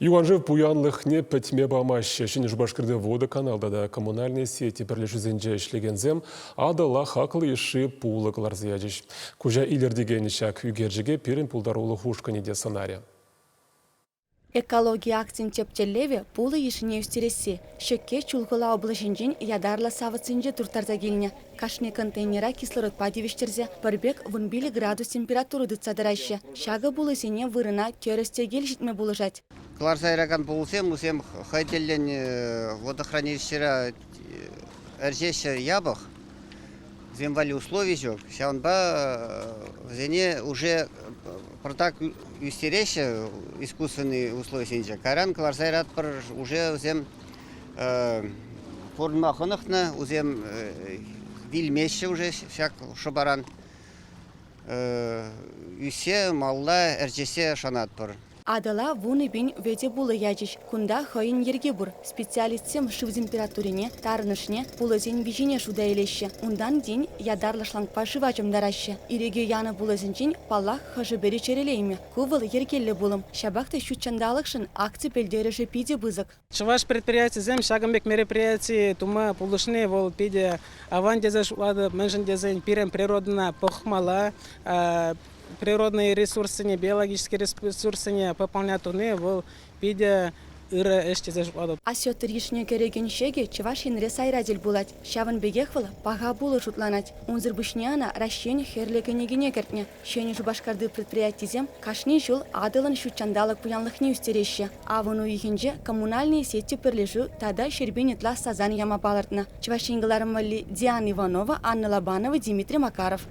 Юанжев пуянлыхне пәтме бамашы. Шыны Жубашкырды водоканалда да коммунальные сети бірлішізінде ішлегензем адала хақлы еші пулы қыларзиядыш. Кужа илердеген шак үгержіге перін пулдарулы хушканиде сценария. Экология акцин тепчеллеве пулы ешіне үстересі. Шөкке чулғыла облышынжын ядарла савыцынжы туртарда келіне. Кашне контейнера кислород падивештерзе барбек 1 градус температуры дыцадырайшы. Шағы булы сене вырына көрістегел житме булыжать. Кларсайраган полусем, усем хайтелен водохранилищера эржеше ябах, земвали условий жок. Сяунба зене уже протак юстереше искусственные условия сенче. Каран кларсайрат уже зем формахонахна, узем вильмеше уже всяк шобаран. Юсе малла эржесе шанат пар. Адала вуны бин веде булы ячыш. Кунда хойын ерге бур. Специалистсем шыв температурине, тарнышне, булызен вижине шуда елеші. Ундан день ядарлышлаңпа шывачым дарашы. Иреге яны булызенчен паллах хажы бері черелейме. Кувыл ергелі булым. Шабақта шутчандалықшын акци пелдеріші пиде бызык. Ваш предприятие зем шагамбек мероприятий тума пулышны вол пиде аван дезеш лады менжен дезень пирем природна похмала природные ресурсы, биологические ресурсы пополнять уны, вол пиде ыры эште зажваду. Асет ришне кереген шеге чевашин ресайрадел булать. Шаван бегехвала пага булы шутланать. Унзыр бышняна ращень херлегенегене кертне. Шени Жубашкарды предприятизем кашни жыл адылын шутчандалык пуянлыхне үстереші. Авыну ихинже коммунальные сети перлежу тада шербенетла сазан яма балартна. Чевашингыларым вали Диана Иванова, Анна Лобанова, Дмитрий Макаров.